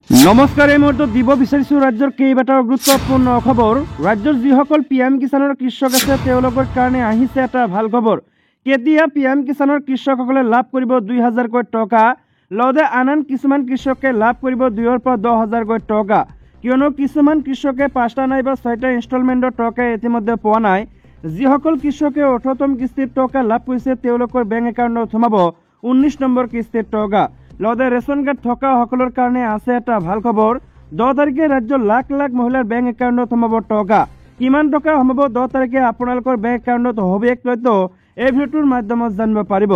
নমস্কাৰ। এই মুহূৰ্তত দিব বিচাৰিছোঁ ৰাজ্যৰ কেইবাটাও গুৰুত্বপূৰ্ণ খবৰ। ৰাজ্যৰ যিসকল পিএম কিষাণৰ কৃষক আছে তেওঁলোকৰ কাৰণে আহিছে এটা ভাল খবৰ। কেতিয়া পিএম কিষাণৰ কৃষকসকলে লাভ কৰিব 2000কৈ টকা, লগতে আন কিছুমান কৃষকে লাভ কৰিব 2ৰ পৰা 10,000কৈ টকা। কিয়নো কিছুমান কৃষকে 5টা নাইবা 6টা ইনষ্টলমেণ্টৰ টকা ইতিমধ্যে পোৱা নাই। যিসকল কৃষকে 18তম কিস্তিৰ টকা লাভ কৰিছে তেওঁলোকৰ বেংক একাউণ্টত সোমাব 19 নম্বৰ কিস্তিৰ টকা। লগতে ৰেচন কাৰ্ড থকা সকলৰ কাৰণে আছে এটা ভাল খবৰ। 10 তাৰিখে ৰাজ্যৰ লাখ লাখ মহিলাৰ বেংক একাউণ্টত সোমাব টকা। কিমান টকা সোমাব 10 তাৰিখে আপোনালোকৰ বেংক একাউণ্টত সবিশেষ তথ্য এই ভিডিঅ'টোৰ মাধ্যমত জানিব পাৰিব।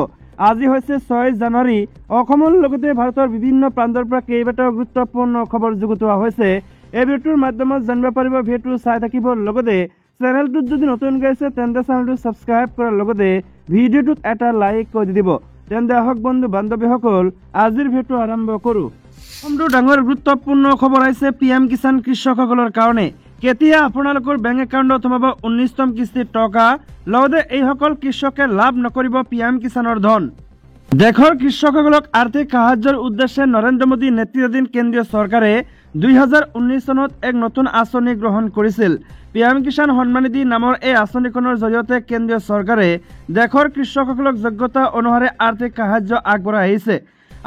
আজি হৈছে 6 জানুৱাৰী। অসমৰ লগতে ভাৰতৰ বিভিন্ন প্ৰান্তৰ পৰা কেইবাটাও গুৰুত্বপূৰ্ণ খবৰ যুগুতোৱা হৈছে। এই ভিডিঅ'টোৰ মাধ্যমত জানিব পাৰিব। ভিডিঅ'টো চাই থাকিব, লগতে চেনেলটোত যদি নতুনকৈ আছে তেন্তে চেনেলটো ছাবস্ক্ৰাইব কৰাৰ লগতে ভিডিঅ'টোত এটা লাইক কৰি দিব। তেন্তে আহক বন্ধু বান্ধৱীসকল আজিৰ ভিডিঅ'টো আৰম্ভ কৰোঁ। প্ৰথমটো ডাঙৰ গুৰুত্বপূৰ্ণ খবৰ আহিছে পিএম কিষাণ কৃষকসকলৰ কাৰণে। কেতিয়া আপোনালোকৰ বেংক একাউণ্টত সোমাব 19তম কিস্তিৰ টকা, লগতে এইসকল কৃষকে লাভ নকৰিব পিএম কিষাণৰ ধন। দেশৰ কৃষকসকলক আৰ্থিক সাহায্যৰ উদ্দেশ্যে নৰেন্দ্ৰ মোদী নেতৃত্বাধীন কেন্দ্ৰীয় চৰকাৰে 2019 চনত এক নতুন আঁচনি গ্ৰহণ কৰিছিল। পিএম কিষাণ সন্মান নিধি নামৰ এই আঁচনিখনৰ জৰিয়তে কেন্দ্ৰীয় চৰকাৰে দেশৰ কৃষকসকলক যোগ্যতা অনুসাৰে আৰ্থিক সাহায্য আগবঢ়াই আহিছে।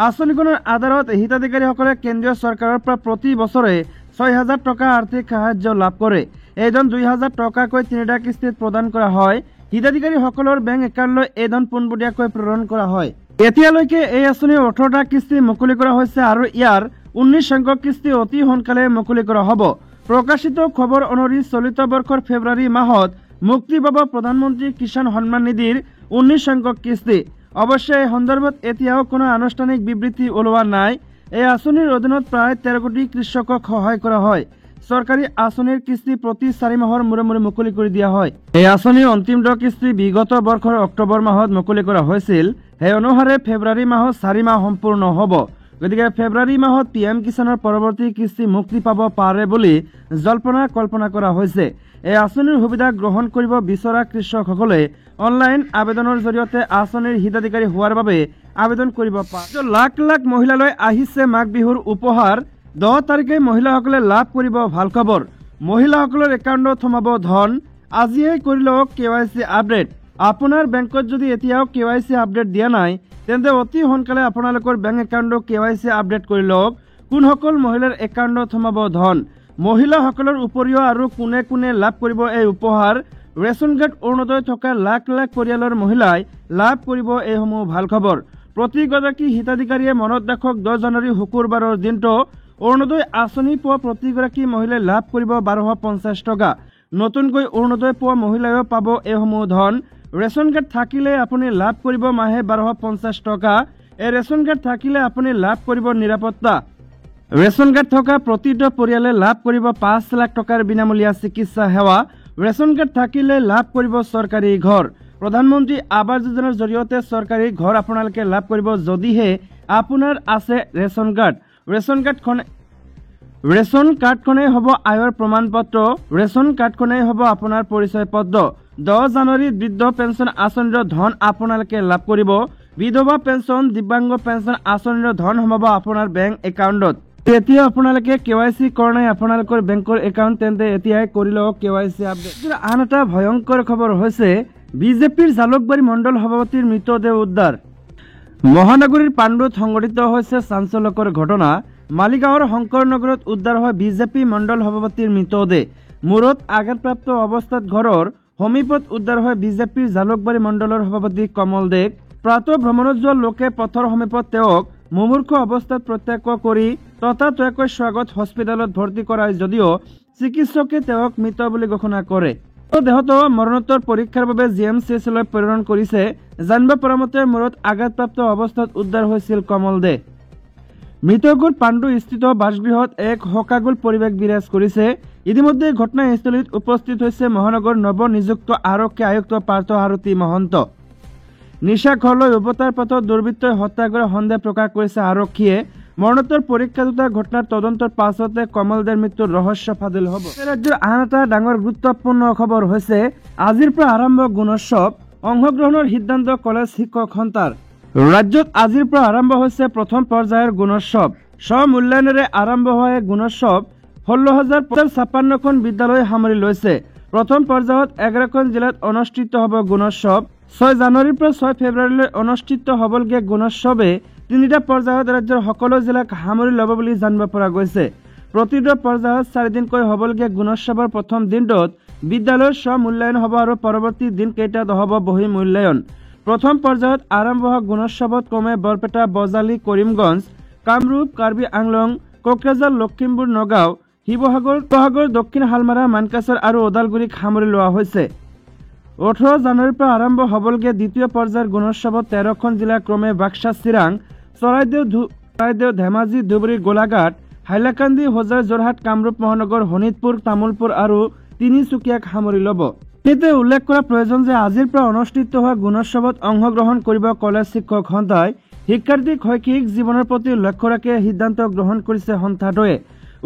আঁচনিখনৰ আধাৰত হিতাধিকাৰীসকলে কেন্দ্ৰীয় চৰকাৰৰ পৰা প্ৰতি বছৰে 6,000 টকা আৰ্থিক সাহায্য লাভ কৰে। এই ধন 2,000 টকাকৈ 3টা কিস্তিত প্ৰদান কৰা হয়। হিতাধিকাৰীসকলৰ বেংক একাউণ্টলৈ এই ধন পোনপটীয়াকৈ প্ৰেৰণ কৰা হয়। এতিয়ালৈকে এই আঁচনিৰ 18টা কিস্তি মুকলি কৰা হৈছে আৰু ইয়াৰ 19 সংখ্যক কিস্তি অতি সোনকালে মুকলি কৰা হ'ব। প্ৰকাশিত খবৰ অনুসৰি চলিত বৰ্ষৰ ফেব্ৰুৱাৰী মাহত মুক্তি পাব প্ৰধানমন্ত্ৰী কিষাণ সন্মান নিধিৰ 19 সংখ্যক কিস্তি। অৱশ্যে এই সন্দৰ্ভত এতিয়াও কোনো আনুষ্ঠানিক বিবৃতি ওলোৱা নাই। এই আঁচনিৰ অধীনত প্ৰায় 13 কোটি কৃষকক সহায় কৰা হয়। চৰকাৰী আঁচনিৰ কিস্তি প্ৰতি 4 মাহৰ মূৰে মূৰে মুকলি কৰি দিয়া হয়। এই আঁচনিৰ অন্তিমটো কিস্তি বিগত বৰ্ষৰ অক্টোবৰ মাহত মুকলি কৰা হৈছিল। সেই অনুসাৰে ফেব্ৰুৱাৰী মাহত 4 মাহ সম্পূৰ্ণ হ'ব। গতিকে ফেব্ৰুৱাৰী মাহত পিএম কিষাণৰ পৰৱৰ্তী কিস্তি মুক্তি পাব পাৰে বুলি কল্পনা কৰা হৈছে। এই আঁচনিৰ সুবিধা গ্ৰহণ কৰিব বিচৰা কৃষকসকলে অনলাইন আবেদনৰ জৰিয়তে আঁচনিৰ হিতাধিকাৰী হোৱাৰ বাবে আবেদন কৰিব পাৰে। লাখ লাখ মহিলালৈ আহিছে মাঘ বিহুৰ উপহাৰ। 10 তাৰিখে মহিলাসকলে লাভ কৰিব ভাল খবৰ। মহিলাসকলৰ একাউণ্টত সোমাব ধন। আজিয়েই কৰি লওক KYC আপডেট। আপোনাৰ বেংকত যদি এতিয়াও KYC আপডেট দিয়া নাই তেন্তে অতি সোনকালে আপোনালোকৰ বেংক একাউণ্টত KYC আপডেট কৰি লওক। কোনসকল মহিলাৰ একাউণ্টত সোমাব ধন, মহিলাসকলৰ উপৰিও আৰু কোনে কোনে লাভ কৰিব এই উপহাৰ। ৰেচন কাৰ্ড অৰুণোদয় থকা লাখ লাখ পৰিয়ালৰ মহিলাই লাভ কৰিব এইসমূহ ভাল খবৰ। প্ৰতিগৰাকী হিতাধিকাৰীয়ে মনত ৰাখক 10 জানুৱাৰী শুকুৰবাৰৰ দিনটো অৰুণোদয় আঁচনি পোৱা প্ৰতিগৰাকী মহিলাই লাভ কৰিব 1250 টকা। নতুনকৈ অৰুণোদয় পোৱা মহিলাইও পাব এইসমূহ ধন। ৰেচন কাৰ্ড থাকিলে আপুনি লাভ কৰিব মাহে 1250 টকা। এই ৰেচন কাৰ্ড থাকিলে আপুনি লাভ কৰিব নিৰাপত্তা। ৰেচন কাৰ্ড থকা প্ৰতিটো পৰিয়ালে লাভ কৰিব 5 লাখ টকাৰ বিনামূলীয়া চিকিৎসা সেৱা। ৰেচন কাৰ্ড থাকিলে লাভ কৰিব চৰকাৰী ঘৰ। প্ৰধানমন্ত্ৰী আৱাস যোজনাৰ জৰিয়তে চৰকাৰী ঘৰ আপোনালোকে লাভ কৰিব যদিহে আপোনাৰ আছে ৰেচন কাৰ্ড। ৰেচন কাৰ্ডখনেই হ'ব আয়ৰ প্ৰমাণ পত্ৰ। ৰেচন কাৰ্ডখনেই হ'ব আপোনাৰ পৰিচয় পত্ৰ। 10 জানুৱাৰীত বৃদ্ধ পেঞ্চন আঁচনিৰ ধন আপোনালোকে লাভ কৰিব। বিধৱা পেঞ্চন, দিব্যাংগ পেঞ্চন আঁচনিৰ ধন সোমাব আপোনাৰ বেংক একাউণ্টত। এতিয়া আপোনালোকে KYC কৰা নাই আপোনালোকৰ বেংকৰ একাউণ্ট, তেন্তে এতিয়াই কৰি লওক KYC আপডেট। আন এটা ভয়ংকৰ খবৰ হৈছে বিজেপিৰ জালুকবাৰী মণ্ডল সভাপতিৰ মৃতদেহ উদ্ধাৰ। মহানগৰীৰ পাণ্ডুত সংঘটিত হৈছে চাঞ্চল্যকৰ ঘটনা। মালিগাঁৱৰ শংকৰনগৰত উদ্ধাৰ হয় বিজেপি মণ্ডল সভাপতিৰ মৃতদেহ। মূৰত আঘাতপ্ৰাপ্ত অৱস্থাত ঘৰৰ সমীপত উদ্ধাৰ হয় বিজেপিৰ জালুকবাৰী মণ্ডলৰ সভাপতি কমল দেৱ। প্ৰাতঃ ভ্ৰমণত যোৱা লোকে পথৰ সমীপত তেওঁক মুমূৰ্ষ অৱস্থাত প্ৰত্যক্ষ কৰি ততাতৈয়াকৈ স্বাগত হস্পিটেলত ভৰ্তি কৰায় যদিও চিকিৎসকে তেওঁক মৃত বুলি ঘোষণা কৰে। দেহটো মৰণোত্তৰ পৰীক্ষাৰ বাবে GMCHলৈ প্ৰেৰণ কৰিছে। জানিব পৰা মতে মূৰত আঘাতপ্ৰাপ্ত অৱস্থাত উদ্ধাৰ হৈছিল কমল দে। মৃতকৰ পাণ্ডু স্থিত বাসগৃহত এক শোকাকুল পৰিৱেশ বিৰাজ কৰিছে। ইতিমধ্যে ঘটনাস্থলীত উপস্থিত হৈছে মহানগৰ নৱনিযুক্ত আৰক্ষী আয়ুক্ত পাৰ্থ সাৰথী মহন্ত। নিশা ঘৰলৈ উভতাৰ পথত দুৰ্বৃত্তই হত্যা কৰাৰ সন্দেহ প্ৰকাশ কৰিছে আৰক্ষীয়ে। মৰণোত্তৰ পৰীক্ষা দুটা ঘটনাৰ তদন্তৰ পাছতে কমল দেৰ মৃত্যুৰ ৰহস্য ফাদিল হ'ব। ৰাজ্যৰ আন এটা ডাঙৰ গুৰুত্বপূৰ্ণ খবৰ হৈছে আজিৰ পৰা আৰম্ভ গুণোৎসৱ। অংশগ্ৰহণৰ সিদ্ধান্ত কলেজ শিক্ষক সন্থাৰ। ৰাজ্যত আজিৰ পৰা আৰম্ভ হৈছে প্ৰথম পৰ্যায়ৰ গুণোৎসৱ। স্ব-মূল্যায়নেৰে আৰম্ভ হোৱা এই গুণোৎসৱ 16,556খন বিদ্যালয় সামৰি লৈছে। প্ৰথম পৰ্যায়ত 11খন জিলাত অনুষ্ঠিত হ'ব গুণোৎসৱ। 6 জানুৱাৰীৰ পৰা 6 ফেব্ৰুৱাৰীলৈ অনুষ্ঠিত হ'বলগীয়া গুণোৎসৱে 3টা পৰ্যায়ত ৰাজ্যৰ সকলো জিলাক সামৰি ল'ব বুলি জানিব পৰা গৈছে। প্ৰতিটো পৰ্যায়ত 4 দিনকৈ হ'বলগীয়া গুণোৎসৱৰ প্ৰথম দিনটোত বিদ্যালয়ৰ স্ব-মূল্যায়ন হ'ব আৰু পৰৱৰ্তী দিনকেইটাত হ'ব বহি মূল্যায়ন। প্ৰথম পৰ্যায়ত আৰম্ভ হোৱা গুণোৎসৱত ক্ৰমে বৰপেটা, বজালী, কৰিমগঞ্জ, কামৰূপ, কাৰ্বি আংলং, কোকৰাঝাৰ, লখিমপুৰ, নগাঁও, শিৱসাগৰ, দক্ষিণ শালমাৰা, মানকাছাৰ আৰু ওদালগুৰিক সামৰি লোৱা হৈছে। 18 জানুৱাৰীৰ পৰা আৰম্ভ হ'বলগীয়া দ্বিতীয় পৰ্যায়ৰ গুণোৎসৱত 13খন জিলা ক্ৰমে বাক্সা, চিৰাং, চৰাইদেউ, ধেমাজি, ধুবুৰী, গোলাঘাট, হাইলাকান্দি, হোজাই, যোৰহাট, কামৰূপ মহানগৰ, শোণিতপুৰ, তামুলপুৰ আৰু তিনিচুকীয়াক সামৰি ল'ব। এইতে উল্লেখ কৰা প্ৰয়োজন যে আজিৰ পৰা অনুষ্ঠিত হোৱা গুণোৎসৱত অংশগ্ৰহণ কৰিব কলেজ শিক্ষক সন্থাই। শিক্ষাৰ্থীক শৈক্ষিক জীৱনৰ প্ৰতি লক্ষ্য ৰাখি সিদ্ধান্ত গ্ৰহণ কৰিছে সন্থাটোৱে।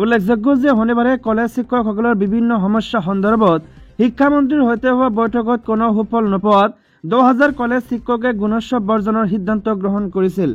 উল্লেখযোগ্য যে শনিবাৰে কলেজ শিক্ষকসকলৰ বিভিন্ন সমস্যা সন্দৰ্ভত শিক্ষামন্ত্ৰীৰ সৈতে হোৱা বৈঠকত কোনো সুফল নোপোৱাত 10,000 কলেজ শিক্ষকে গুণোৎসৱ বৰ্জনৰ সিদ্ধান্ত গ্ৰহণ কৰিছিল।